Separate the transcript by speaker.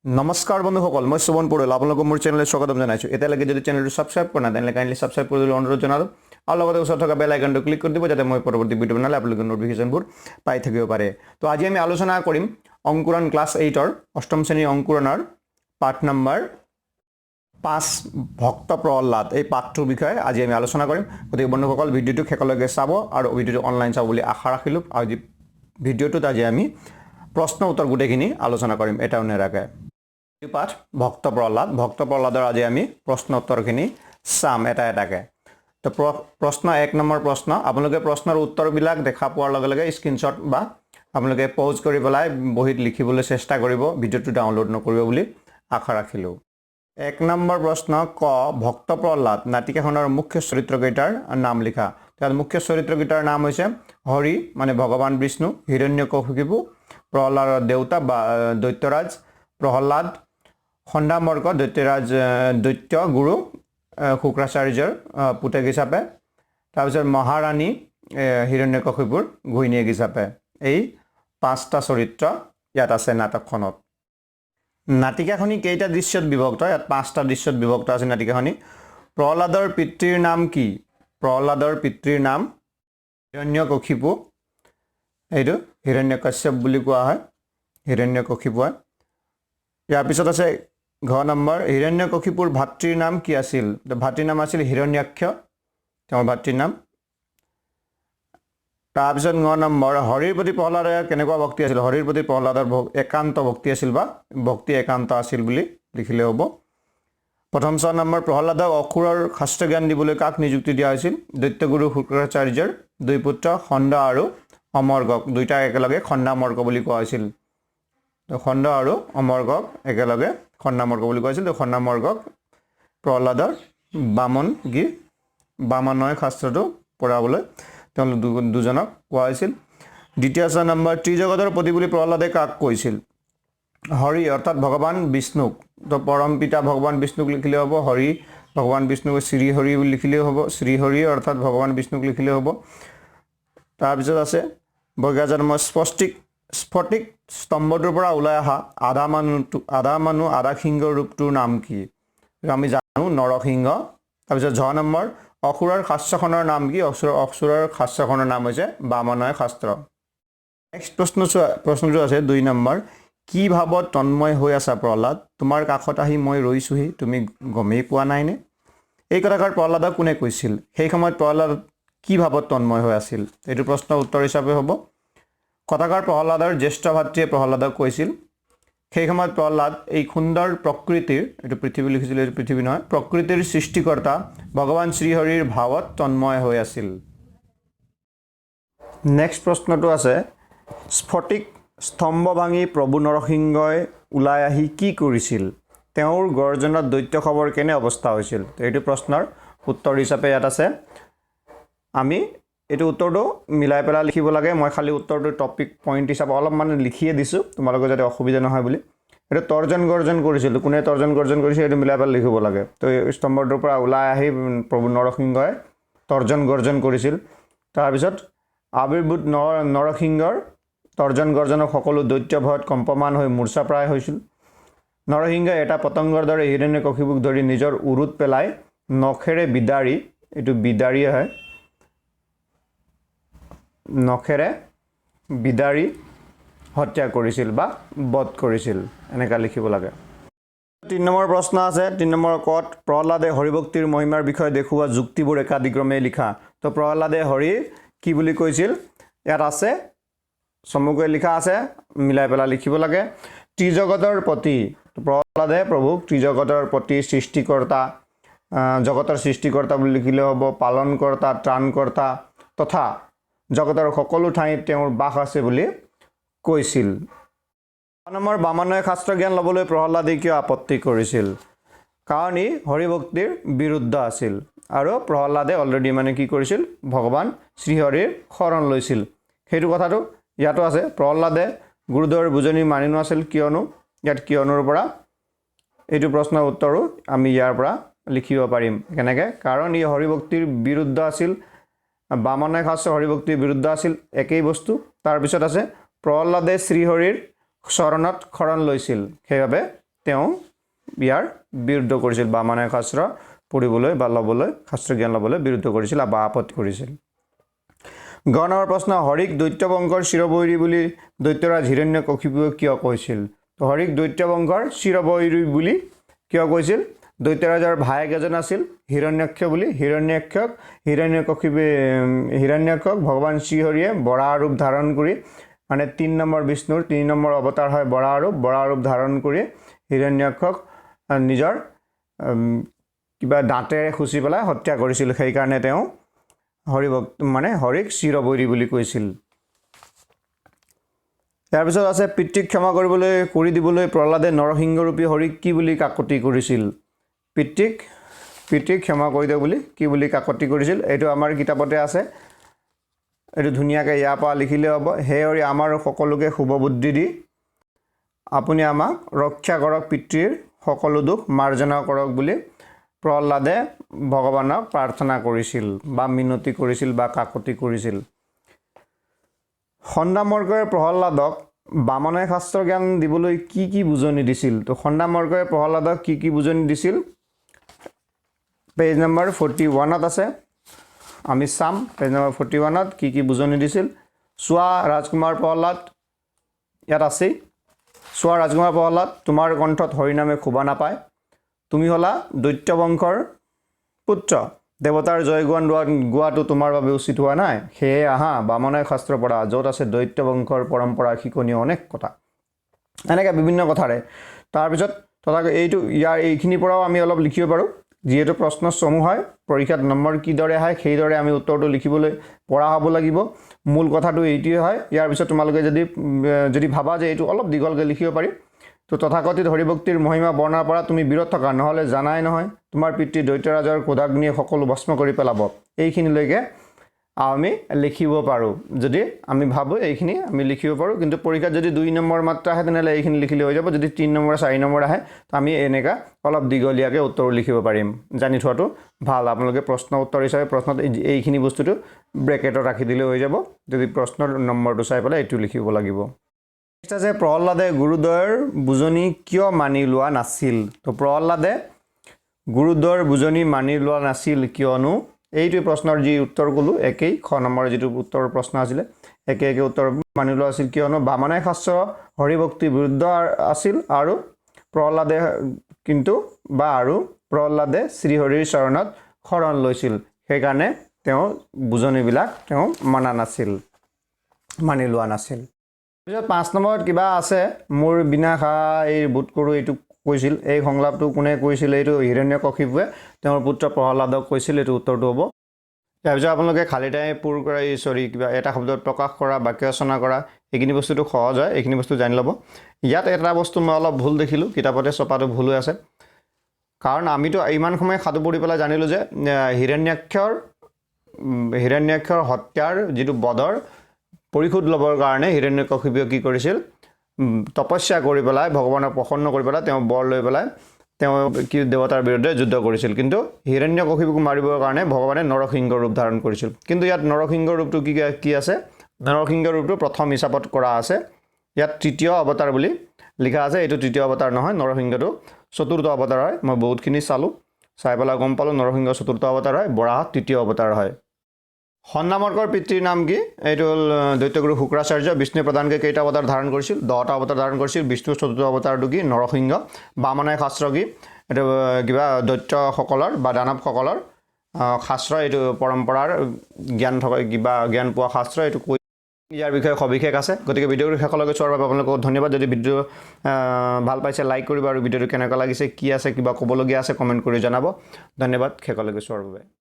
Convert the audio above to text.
Speaker 1: নমস্কাৰ বন্ধুসকল, মই শোভন পৰিয়াল আপোনালোকক মোৰ চেনেললৈ স্বাগতম জনাইছোঁ। এতিয়ালৈকে যদি চেনেলটো ছাবস্ক্ৰাইব কৰা নাই তেনেহ'লে কাইণ্ডলি ছাবস্ক্ৰাইব কৰিবলৈ অনুৰোধ জনালোঁ আৰু লগতে ওচৰত থকা বেল আইকনটো ক্লিক কৰি দিব যাতে মই পৰৱৰ্তী ভিডিঅ' বনালে আপোনালোকে ন'টিফিকেশ্যনবোৰ পাই থাকিব পাৰে। তো আজি আমি আলোচনা কৰিম অংকুৰণ ক্লাছ 8ৰ অষ্টম শ্ৰেণীৰ অংকুৰণৰ পাঠ নম্বৰ 5 ভক্ত প্ৰহ্লাদ এই পাঠটোৰ বিষয়ে আজি আমি আলোচনা কৰিম। গতিকে বন্ধুসকল ভিডিঅ'টো শেষলৈকে চাব আৰু ভিডিঅ'টো অনলাইন চাব বুলি আশা ৰাখিলোঁ। আৰু ভিডিঅ'টোত আজি আমি প্ৰশ্ন উত্তৰ গোটেইখিনি আলোচনা কৰিম এটাও নেৰাকে। পাঠ ভক্ত প্ৰহ্লাদৰ আজি আমি প্ৰশ্ন উত্তৰখিনি চাম এটা এটাকে। তো প্ৰশ্ন 1 নম্বৰ প্ৰশ্ন, আপোনালোকে প্ৰশ্নৰ উত্তৰবিলাক দেখা পোৱাৰ লগে লগে স্ক্ৰীনশ্বট বা আপোনালোকে প'জ কৰি পেলাই বহীত লিখিবলৈ চেষ্টা কৰিব, ভিডিঅ'টো ডাউনলোড নকৰিব বুলি আশা ৰাখিলোঁ। 1 নম্বৰ প্ৰশ্ন, ক ভক্ত প্ৰহ্লাদ নাটিকাখনৰ মুখ্য চৰিত্ৰকেইটাৰ নাম লিখা। তাত মুখ্য চৰিত্ৰকেইটাৰ নাম হৈছে হৰি মানে ভগৱান বিষ্ণু, হিৰণ্যকশিপু প্ৰহ্লাদৰ দেউতা বা দৈত্যৰাজ, প্ৰহ্লাদ খণ্ডামৰ্ক দৈত্য গুৰু শুক্ৰাচাৰ্যৰ পুতেক হিচাপে, তাৰপিছত মহাৰাণী হিৰণ্যকশিপুৰ ঘৈণীয়েক হিচাপে। এই 5টা চৰিত্ৰ ইয়াত আছে নাটকখনত। নাটিকাখনি কেইটা দৃশ্যত বিভক্ত? ইয়াত 5টা দৃশ্যত বিভক্ত আছে নাটিকাখনি। প্ৰহ্লাদৰ পিতৃৰ নাম কি? প্ৰহ্লাদৰ পিতৃৰ নাম হিৰণ্যকশিপু, এইটো হিৰণ্যকশ্যপ বুলি কোৱা হয়, হিৰণ্যকশিপু হয়। ইয়াৰ পিছত আছে ঘ নম্বৰ, হিৰণ্যকশিপুৰ ভাতৃৰ নাম কি আছিল? ভাতৃৰ নাম আছিল হিৰণ্যাক্ষ, তেওঁৰ ভাতৃৰ নাম। তাৰপিছত 9 নম্বৰ, হৰিৰ প্ৰতি প্ৰহ্লাদৰ কেনেকুৱা ভক্তি আছিল? হৰিৰ প্ৰতি প্ৰহ্লাদৰ একান্ত ভক্তি আছিল বা ভক্তি একান্ত আছিল বুলি লিখিলে হ'ব। প্ৰথম 6 নম্বৰ, প্ৰহ্লাদক অসুৰৰ শাস্ত্ৰ জ্ঞান দিবলৈ কাক নিযুক্তি দিয়া হৈছিল? দৈত্যগুৰু শুক্ৰাচাৰ্যৰ 2 পুত্ৰ খণ্ড আৰু অমৰ্গক, দুইটা একেলগে খণ্ডামৰ্ক বুলি কোৱা হৈছিল। খণ্ড আৰু অমৰ্গক একেলগে খণ্ডামৰ্ক বুলি কোৱা হৈছিল। তো খণ্ডামৰ্গক প্ৰহ্লাদৰ বামনয় শাস্ত্ৰটো পঢ়াবলৈ তেওঁলোক দুজনক কোৱা হৈছিল। দ্বিতীয় 6 নম্বৰ, ত্ৰিজগতৰ পতি বুলি প্ৰহ্লাদে কাক কৈছিল? হৰি অৰ্থাৎ ভগৱান বিষ্ণুক। তো পৰম পিতা ভগৱান বিষ্ণুক লিখিলে হ'ব হৰি, ভগৱান বিষ্ণুক শ্ৰীহৰি বুলি লিখিলেও হ'ব, শ্ৰীহৰি অৰ্থাৎ ভগৱান বিষ্ণুক লিখিলে হ'ব। তাৰপিছত আছে বজ্ঞাজন্ম, স্ফটিক স্তম্ভটোৰ পৰা ওলাই অহা আধা সিংহৰ ৰূপটোৰ নাম কি? আমি জানো নৰসিংহ। তাৰপিছত 6 নম্বৰ, অসুৰৰ শাস্ত্ৰখনৰ নাম কি? অসুৰৰ শাস্ত্ৰখনৰ নাম হৈছে বামনয় শাস্ত্ৰ। নেক্সট প্ৰশ্নটো আছে 2 নম্বৰ, কি ভাৱত তন্ময় হৈ আছা প্ৰহ্লাদ? তোমাৰ কাষত আহি মই ৰৈছোহি, তুমি গমেই পোৱা নাইনে? এই কথাষাৰ প্ৰহ্লাদক কোনে কৈছিল? সেই সময়ত প্ৰহ্লাদ কি ভাৱত তন্ময় হৈ আছিল? এইটো প্ৰশ্নৰ উত্তৰ হিচাপে হ'ব। কথাষাৰ প্ৰহ্লাদৰ জ্যেষ্ঠ ভাতৃয়ে প্ৰহ্লাদক কৈছিল। সেই সময়ত প্ৰহ্লাদ এই সুন্দৰ প্ৰকৃতিৰ, এইটো পৃথিৱী লিখিছিল, এইটো পৃথিৱী নহয়, প্ৰকৃতিৰ সৃষ্টিকৰ্তা ভগৱান শ্ৰীহৰিৰ ভাৱত তন্ময় হৈ আছিল। নেক্সট প্ৰশ্নটো আছে, স্ফটিক স্তম্ভ ভাঙি প্ৰভু নৰসিংহই ওলাই আহি কি কৰিছিল? তেওঁৰ গৰ্জনত দৈত্য খবৰ কেনে অৱস্থা হৈছিল? এইটো প্ৰশ্নৰ উত্তৰ হিচাপে ইয়াত আছে। আমি এইটো উত্তৰটো মিলাই পেলাই লিখিব লাগে। মই খালি উত্তৰটো টপিক পইণ্ট হিচাপে অলপমান লিখিয়ে দিছোঁ, তোমালোকৰ যাতে অসুবিধা নহয় বুলি। এইটো তৰ্জন গৰ্জন কৰিছিল, কোনে তৰ্জন গৰ্জন কৰিছিল এইটো মিলাই পেলাই লিখিব লাগে। তো এই স্তম্ভটোৰ পৰা ওলাই আহি প্ৰভু নৰসিংহই তৰ্জন গৰ্জন কৰিছিল। তাৰপিছত আৱিৰ্ভূত নৰসিংহৰ তৰ্জন গৰ্জনক সকলো দৈত্য ভয়ত কম্পমান হৈ মূৰ্ছাপ্ৰায় হৈছিল। নৰসিংহই এটা পতংগৰ দৰে হিৰণ্যকশিপুক ধৰি নিজৰ উৰুত পেলাই নখেৰে বিদাৰি, এইটো বিদাৰিয়ে হয়, নখেৰে বিদাৰি হত্যা কৰিছিল বা বধ কৰিছিল, এনেকৈ লিখিব লাগে। 3 নম্বৰ প্ৰশ্ন আছে, 3 নম্বৰ কত প্ৰহ্লাদে হৰিভক্তিৰ মহিমাৰ বিষয়ে দেখুওৱা যুক্তিবোৰ একাদিক্ৰমে লিখা। তো প্ৰহ্লাদে হৰি কি বুলি কৈছিল? ইয়াত আছে, চমুকৈ লিখা আছে, মিলাই পেলাই লিখিব লাগে। ত্ৰিজগতৰ পতি, প্ৰহ্লাদে প্ৰভুক ত্ৰিজগতৰ পতি, সৃষ্টিকৰ্তা, জগতৰ সৃষ্টিকৰ্তা বুলি লিখিলে হ'ব, পালনকৰ্তা, ত্ৰাণকৰ্তা তথা জগতৰ সকলো ঠাইত তেওঁৰ বাস আছে বুলি কৈছিল। 9 নম্বৰ, বামনয় শাস্ত্ৰ জ্ঞান ল'বলৈ প্ৰহ্লাদে কিয় আপত্তি কৰিছিল? কাৰণ ই হৰিভক্তিৰ বিৰুদ্ধ আছিল আৰু প্ৰহ্লাদে অলৰেডি কি কৰিছিল? ভগৱান শ্ৰীহৰিৰ শৰণ লৈছিল। সেইটো কথাটো ইয়াতো আছে। প্ৰহ্লাদে গুৰুদেৱৰ বুজনি মানি নাছিল কিয়নো, ইয়াত কিয়নোৰ পৰা এইটো প্ৰশ্নৰ উত্তৰো আমি ইয়াৰ পৰা লিখিব পাৰিম। কেনেকৈ? কাৰণ ই হৰিভক্তিৰ বিৰুদ্ধ আছিল, বামনয় শাস্ত্ৰ হৰিভক্তিৰ বিৰুদ্ধ আছিল, একেই বস্তু। তাৰপিছত আছে প্ৰহ্লাদে শ্ৰীহৰিৰ চৰণত শৰণ লৈছিল, সেইবাবে তেওঁ ইয়াৰ বিৰুদ্ধ কৰিছিল বামনায়ক শাস্ত্ৰ পঢ়িবলৈ বা ল'বলৈ শাস্ত্ৰ জ্ঞান ল'বলৈ বিৰুদ্ধ কৰিছিল বা আপত্তি কৰিছিল গ নম্বৰ প্ৰশ্ন হৰিক দৈত্যবংশৰ শিৰবৈৰী বুলি দৈত্যৰাজ হিৰণ্যকশিপুৱে কিয় কৈছিল তো হৰিক দৈত্যবংশৰ শিৰবৈৰী বুলি কিয় কৈছিল দৈত্যৰাজৰ ভায়েক এজন আছিল হিৰণ্যক্ষ বুলি হিৰণ্যকক ভগৱান শ্ৰীহৰিয়ে বৰাহ ৰূপ ধাৰণ কৰি মানে 3 নম্বৰ বিষ্ণুৰ 3 নম্বৰ অৱতাৰ হয় বৰাহ ৰূপ ধাৰণ কৰি হিৰণ্যকক নিজৰ কিবা দাঁতেৰে খুচি পেলাই হত্যা কৰিছিল সেই কাৰণে তেওঁ হৰিক শিৰবৈৰী বুলি কৈছিল ইয়াৰ পিছত আছে পিতৃক ক্ষমা কৰি দিবলৈ প্ৰহ্লাদে নৰসিংহৰূপী হৰিক কি বুলি কাকতি কৰিছিল পিতৃক ক্ষমা কৰি দিওঁ বুলি কি বুলি কাকতি কৰিছিল এইটো আমাৰ কিতাপতে আছে এইটো ধুনীয়াকৈ ইয়াৰ পৰা লিখিলে হ'ব হে হৰি আমাৰ সকলোকে শুভ বুদ্ধি দি আপুনি আমাক ৰক্ষা কৰক পিতৃৰ সকলো দুখ মাৰ্জনা কৰক বুলি প্ৰহ্লাদে ভগৱানক প্ৰাৰ্থনা কৰিছিল বা মিনতি কৰিছিল বা কাকতি কৰিছিল খণ্ডামৰ্কয়ে প্ৰহ্লাদক বামনায়ক শাস্ত্ৰ জ্ঞান দিবলৈ কি বুজনি দিছিল তো খণ্ডামৰ্কয়ে প্ৰহ্লাদক কি বুজনি দিছিল পেজ নম্বৰ 41ত আছে আমি চাম পেজ নম্বৰ 41ত কি বুজনি দিছিল চোৱা ৰাজকুমাৰ প্ৰহ্লাদ ইয়াত আছে চোৱা ৰাজকুমাৰ প্ৰহ্লাদ তোমাৰ কণ্ঠত হৰিনামে শোভা নাপায় তুমি হলা দৈত্য বংশৰ পুত্ৰ দেৱতাৰ জয়গান গোৱাটো তোমাৰ বাবে উচিত হোৱা নাই সেয়ে আহা বামনায়ক শাস্ত্ৰ পঢ়া য'ত আছে দৈত্য বংশৰ পৰম্পৰা শিকনীয় অনেক কথা এনেকৈ বিভিন্ন কথাৰে তাৰপিছত তথাপি এইখিনিৰ পৰাও আমি অলপ লিখিব পাৰোঁ যিহেতু প্ৰশ্ন সমূহ হয় পৰীক্ষাত নম্বৰ কিদৰে আহে সেইদৰে আমি উত্তৰটো লিখিবলৈ পৰা হ'ব লাগিব মূল কথাটো এইটোৱে হয় ইয়াৰ পিছত তোমালোকে যদি ভাবা যে এইটো অলপ দীঘলকৈ লিখিব পাৰি তো তথাকথিত হৰিভক্তিৰ মহিমা বৰ্ণনাৰ পৰা তুমি বিৰত থকা নহ'লে জানাই নহয় তোমাৰ পিতৃ দৈত্যৰাজৰ ক্ৰোধাগ্নিয়ে সকলো ভস্ম কৰি পেলাব এইখিনিলৈকে আমি লিখিব পাৰোঁ যদি আমি ভাবোঁ এইখিনি আমি লিখিব পাৰোঁ কিন্তু পৰীক্ষাত যদি 2 নম্বৰ মাত্ৰ আহে তেনেহ'লে এইখিনি লিখিলে হৈ যাব যদি 3 নম্বৰ 4 নম্বৰ আহে তো আমি এনেকা অলপ দীঘলীয়াকৈ উত্তৰ লিখিব পাৰিম জানি থোৱাটো ভাল আপোনালোকে প্ৰশ্ন উত্তৰ হিচাপে প্ৰশ্নত এইখিনি বস্তুটো ব্ৰেকেটত ৰাখি দিলে হৈ যাব যদি প্ৰশ্নৰ নম্বৰটো চাই পেলাই এইটো লিখিব লাগিব নেক্সট আছে প্ৰহ্লাদে গুৰুদ্বয়ৰ বুজনি কিয় মানি লোৱা নাছিল তো প্ৰহ্লাদে গুৰুদ্বয়ৰ বুজনি মানি লোৱা নাছিল কিয়নো এইটো প্ৰশ্নৰ যি উত্তৰ ক'লো একেই খ নম্বৰ যিটো উত্তৰ প্ৰশ্ন আছিলে একে উত্তৰ মানি লোৱা আছিল কিয়নো বামনায়ক শাস্ত্ৰ হৰিভক্তিৰ বিৰুদ্ধ আছিল আৰু প্ৰহ্লাদে প্ৰহ্লাদে শ্ৰীহৰিৰ চৰণত শৰণ লৈছিল সেইকাৰণে তেওঁ বুজনিবিলাক তেওঁ মানি লোৱা নাছিল পিছত 5 নম্বৰত কিবা আছে মোৰ বিনাশা এই বোধ কৰোঁ এইটো কৈছিল এই সংলাপটো কোনে কৈছিল এইটো হিৰণ্যকশিপুৱে তেওঁৰ পুত্ৰ প্ৰহ্লাদক কৈছিল এইটো উত্তৰটো হ'ব তাৰপিছত আপোনালোকে খালী ঠাই পূৰ কৰা কিবা এটা শব্দত প্ৰকাশ কৰা বাক্য ৰচনা কৰা এইখিনি বস্তুটো সহজ হয় এইখিনি বস্তু জানি ল'ব ইয়াত এটা বস্তু মই অলপ ভুল দেখিলোঁ কিতাপতে ছপাটো ভুল হৈ আছে কাৰণ আমিতো ইমান সময় সাধু পঢ়ি পেলাই জানিলোঁ যে হিৰণ্যাক্ষৰ হত্যাৰ যিটো বধৰ পৰিশোধ ল'বৰ কাৰণে হিৰণ্যকশিপুৱে কি কৰিছিল তপস্যা কৰি পেলাই ভগৱানক প্ৰসন্ন কৰি পেলাই তেওঁ বৰ লৈ পেলাই তেওঁ কি দেৱতাৰ বিৰুদ্ধে যুদ্ধ কৰিছিল কিন্তু হিৰণ্যকশিপুক মাৰিবৰ কাৰণে ভগৱানে নৰসিংহ ৰূপ ধাৰণ কৰিছিল কিন্তু ইয়াত নৰসিংহ ৰূপটো কি আছে নৰসিংহ ৰূপটো প্ৰথম হিচাপত কৰা আছে ইয়াত তৃতীয় অৱতাৰ বুলি লিখা আছে এইটো তৃতীয় অৱতাৰ নহয় নৰসিংহটো চতুৰ্থ অৱতাৰ হয় মই বহুতখিনি চাই পেলাই গম পালোঁ নৰসিংহ চতুৰ্থ অৱতাৰ হয় বৰাহ তৃতীয় অৱতাৰ হয় খণ্ডামৰ্কৰ পিতৃৰ নাম কি এইটো হ'ল দৈত্যগুৰু শুক্ৰাচাৰ্য বিষ্ণু প্ৰধানকৈ কেইটা অৱতাৰ ধাৰণ কৰিছিল 10টা অৱতাৰ ধাৰণ কৰিছিল বিষ্ণুৰ চতুৰ্থ অৱতাৰটো কি নৰসিংহ বামনায়ক শাস্ত্ৰ কি এইটো কিবা দৈত্যসকলৰ বা দানৱসকলৰ শাস্ত্ৰ এইটো পৰম্পৰাৰ জ্ঞান থকা কিবা জ্ঞান পোৱা শাস্ত্ৰ এইটো ইয়াৰ বিষয়ে সবিশেষ আছে গতিকে ভিডিঅ'টো শেষলৈকে চোৱাৰ বাবে আপোনালোকক ধন্যবাদ যদি ভিডিঅ' ভাল পাইছে লাইক কৰিব আৰু ভিডিঅ'টো কেনেকুৱা লাগিছে কি আছে কিবা ক'বলগীয়া আছে কমেণ্ট কৰি জনাব ধন্যবাদ শেষলৈকে চোৱাৰ বাবে